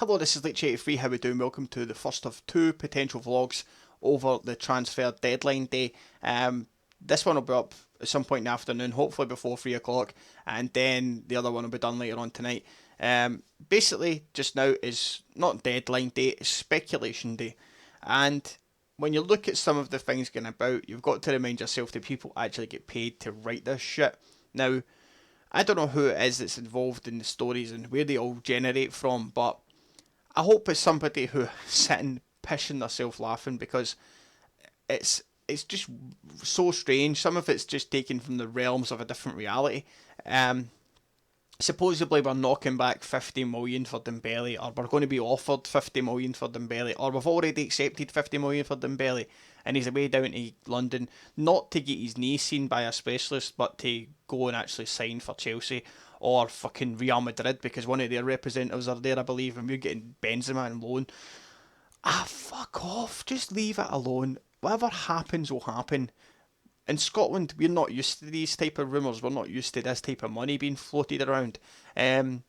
Hello, this is Leech83, how we doing? Welcome to the first of two potential vlogs over the transfer deadline day. This one will be up at some point in the afternoon, hopefully before 3 o'clock, and then the other one will be done later on tonight. Basically, just now is not deadline day, it's speculation day. And when you look at some of the things going about, you've got to remind yourself that people actually get paid to write this shit. Now, I don't know who it is that's involved in the stories and where they all generate from, but I hope it's somebody who's sitting pissing themselves laughing, because it's just so strange. Some of it's just taken from the realms of a different reality. Supposedly we're knocking back 50 million for Dembele, or we're going to be offered 50 million for Dembele, or we've already accepted 50 million for Dembele, and he's away down to London, not to get his knee seen by a specialist, but to go and actually sign for Chelsea or fucking Real Madrid, because one of their representatives are there, I believe, and we're getting Benzema on loan. Fuck off, just leave it alone. Whatever happens will happen. In Scotland, we're not used to these type of rumours. We're not used to this type of money being floated around. In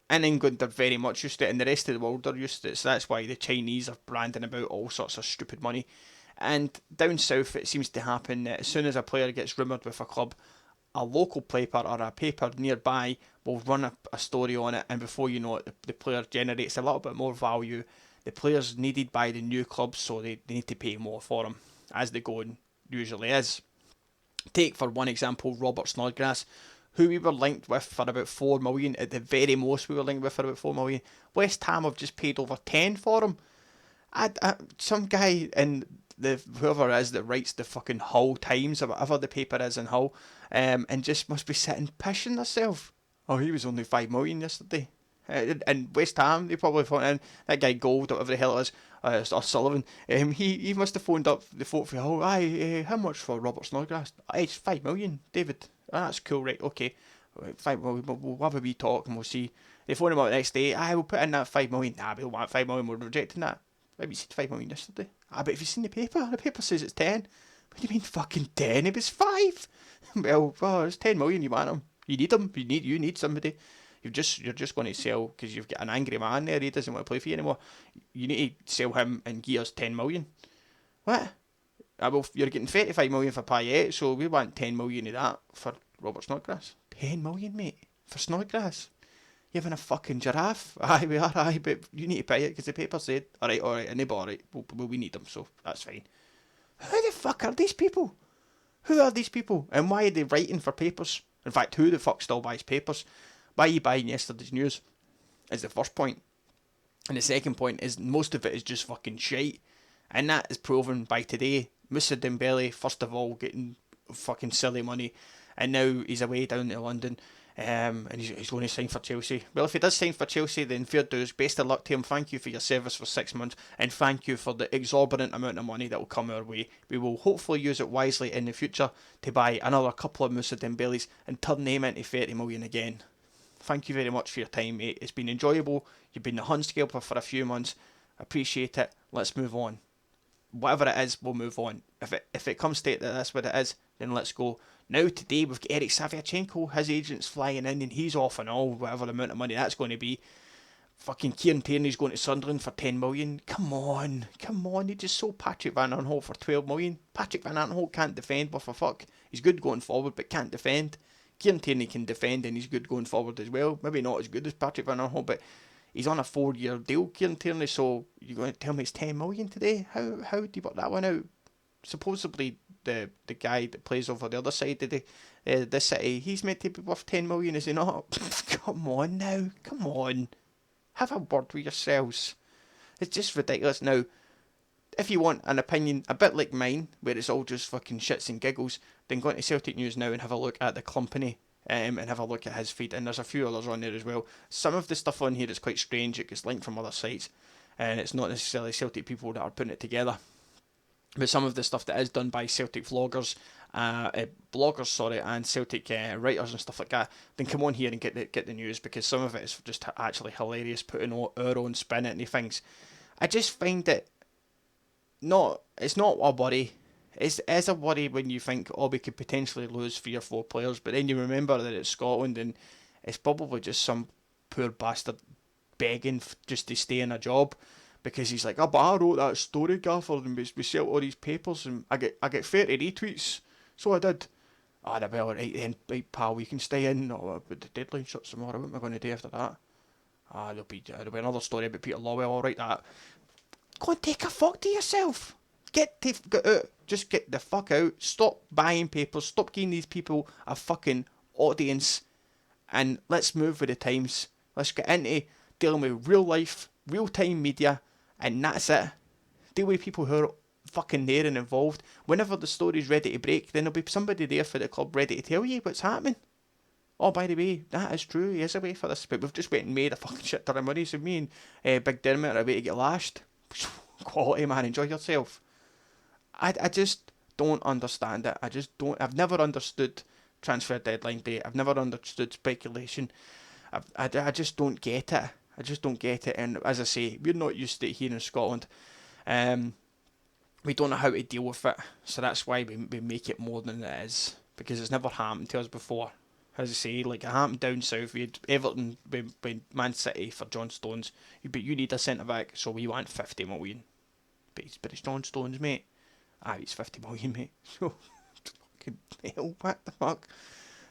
England, they're very much used to it, and the rest of the world are used to it. So that's why the Chinese are branding about all sorts of stupid money. And down south, it seems to happen that as soon as a player gets rumoured with a club, a local paper or a paper nearby will run a story on it, and before you know it, the player generates a little bit more value. The player's needed by the new club, so they need to pay more for him, as the going usually is. Take for one example Robert Snodgrass, who we were linked with for about 4 million. At the very most we were linked with for about 4 million. West Ham have just paid over 10 for him. Some guy in the whoever it is that writes the fucking Hull Times or whatever the paper is in Hull, and just must be sitting pissing herself. Oh, he was only 5 million yesterday. And West Ham, they probably thought, and that guy Gold, or whatever the hell it is, or Sullivan, he must have phoned up the folk for Hull. How much for Robert Snodgrass? It's 5 million, David. That's cool, right? Okay, 5 million. We'll have a wee talk and we'll see. They phone him up the next day. We'll put in that 5 million. Nah, we don't want 5 million. We're rejecting that. Maybe you said 5 million yesterday. But if you've seen the paper says it's 10. What do you mean fucking 10? It was 5. well, it's 10 million. You want him? You need him. You need somebody. You're just going to sell because you've got an angry man there. He doesn't want to play for you anymore. You need to sell him and give us 10 million. What? Well, you're getting 35 million for Payet, so we want 10 million of that for Robert Snodgrass. 10 million, mate, for Snodgrass. You're having a fucking giraffe. Aye, we are, aye, but you need to pay it because the paper said, alright, and they bought it. Well, we need them, so that's fine. Who the fuck are these people? Who are these people? And why are they writing for papers? In fact, who the fuck still buys papers? Why are you buying yesterday's news? Is the first point. And the second point is most of it is just fucking shite. And that is proven by today. Mr. Dembele, first of all, getting fucking silly money. And now he's away down to London. And he's going to sign for Chelsea. Well, if he does sign for Chelsea, then fair dues. Best of luck to him. Thank you for your service for 6 months. And thank you for the exorbitant amount of money that will come our way. We will hopefully use it wisely in the future to buy another couple of Mr. Dembeles and turn them into 30 million again. Thank you very much for your time, mate. It's been enjoyable. You've been the Hun scalper for a few months. Appreciate it. Let's move on. Whatever it is, we'll move on. If it comes to it that that's what it is, then let's go. Now today we've got Eric Saviachenko, his agent's flying in and he's off and all, whatever amount of money that's going to be. Fucking Kieran Tierney's going to Sunderland for 10 million. Come on. He just sold Patrick Van Aanholt for 12 million. Patrick Van Aanholt can't defend, but for fuck. He's good going forward but can't defend. Kieran Tierney can defend and he's good going forward as well. Maybe not as good as Patrick Van Aanholt, but he's on a 4-year deal, Kieran Tierney, so you're going to tell me it's 10 million today? How do you work that one out? Supposedly the guy that plays over the other side of the city, he's meant to be worth 10 million, is he not? Come on now, come on. Have a word with yourselves. It's just ridiculous. Now, if you want an opinion a bit like mine, where it's all just fucking shits and giggles, then go into Celtic News now and have a look at the company and have a look at his feed. And there's a few others on there as well. Some of the stuff on here is quite strange. It gets linked from other sites, and it's not necessarily Celtic people that are putting it together. But some of the stuff that is done by Celtic vloggers, bloggers, and Celtic writers and stuff like that, then come on here and get the news, because some of it is just actually hilarious, putting our own spin into things. I just find it it's not a worry. It's a worry when you think, oh, we could potentially lose 3 or 4 players, but then you remember that it's Scotland and it's probably just some poor bastard begging just to stay in a job, because he's like, oh, but I wrote that story, Gaffer, and we sell all these papers, and I get 30 retweets, so I did. Ah, well, right then, right, pal, you can stay in, but the deadline shuts tomorrow, what am I going to do after that? Ah, there'll be another story about Peter Lawwell, I'll write that. Go and take a fuck to yourself. Get out. Just get the fuck out. Stop buying papers. Stop giving these people a fucking audience. And let's move with the times. Let's get into dealing with real life, real time media, and that's it. Deal with people who are fucking there and involved. Whenever the story's ready to break, then there'll be somebody there for the club ready to tell you what's happening. Oh, by the way, that is true. He is away for this, but we've just went and made a fucking shit ton of money. So me and Big Dermot are away to get lashed. Quality, man. Enjoy yourself. I just don't understand it. I've never understood transfer deadline day. I've never understood speculation. I just don't get it. I just don't get it. And as I say, we're not used to it here in Scotland. We don't know how to deal with it. So that's why we make it more than it is. Because it's never happened to us before. As I say, like it happened down south. We had Everton with Man City for John Stones. But you need a centre back, so we want 50 million. But it's John Stones, mate. It's 50 million, mate. So fucking hell, what the fuck?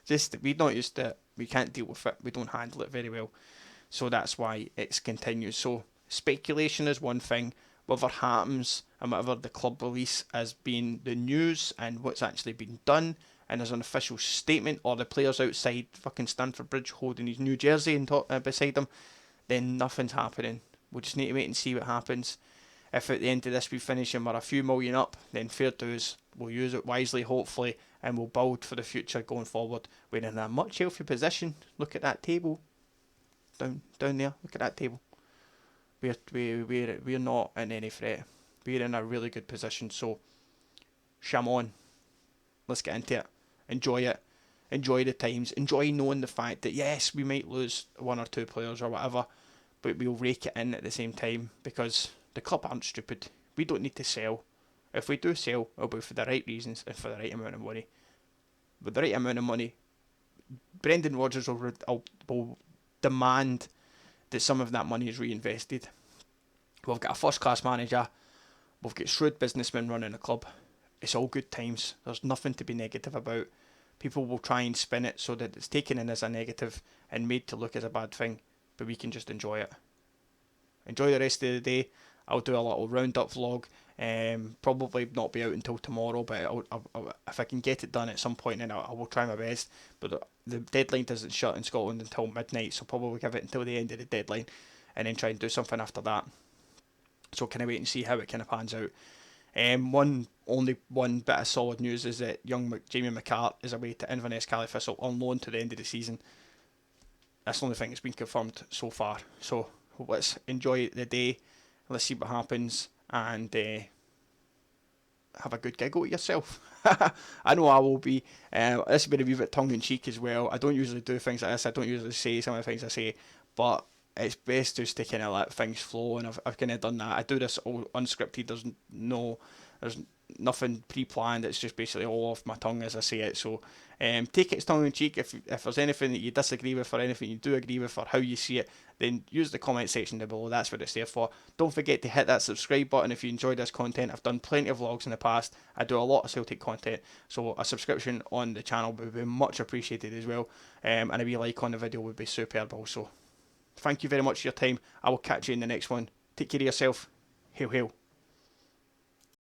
Just we're not used to it. We can't deal with it. We don't handle it very well. So that's why it's continues. So speculation is one thing. Whatever happens and whatever the club release as being the news and what's actually been done, and there's an official statement, or the players outside fucking Stamford Bridge holding his new jersey and beside him, then nothing's happening. We'll just need to wait and see what happens. If at the end of this we finish and we're a few million up, then fair dues. We'll use it wisely, hopefully, and we'll build for the future going forward. We're in a much healthier position. Look at that table. Down there. Look at that table. We're not in any threat. We're in a really good position. So, sham on. Let's get into it. Enjoy it. Enjoy the times. Enjoy knowing the fact that yes, we might lose one or two players or whatever, but we'll rake it in at the same time, because the club aren't stupid. We don't need to sell. If we do sell, it'll be for the right reasons and for the right amount of money. With the right amount of money, Brendan Rodgers will demand that some of that money is reinvested. We've got a first-class manager. We've got shrewd businessmen running the club. It's all good times. There's nothing to be negative about. People will try and spin it so that it's taken in as a negative and made to look as a bad thing, but we can just enjoy it. Enjoy the rest of the day. I'll do a little roundup vlog. Probably not be out until tomorrow, but I'll, if I can get it done at some point, then I will try my best. But the deadline doesn't shut in Scotland until midnight, so probably give it until the end of the deadline, and then try and do something after that. So can I wait and see how it kind of pans out. Only one bit of solid news is that young Jamie McCart is away to Inverness Califistle on loan to the end of the season. That's the only thing that's been confirmed so far. So let's enjoy the day. Let's see what happens, and have a good giggle at yourself. I know I will be. This has been a wee bit tongue in cheek as well. I don't usually do things like this. I don't usually say some of the things I say, but it's best just to kind of let things flow, and I've kind of done that. I do this all unscripted. There's nothing pre-planned. It's just basically all off my tongue as I say it. So take it as tongue in cheek. If there's anything that you disagree with, or anything you do agree with, or how you see it, then use the comment section down below. That's what it's there for. Don't forget to hit that subscribe button if you enjoy this content. I've done plenty of vlogs in the past. I do a lot of Celtic content, so a subscription on the channel would be much appreciated as well. And a wee like on the video would be superb also. Thank you very much for your time. I will catch you in the next one. Take care of yourself. Hail, hail.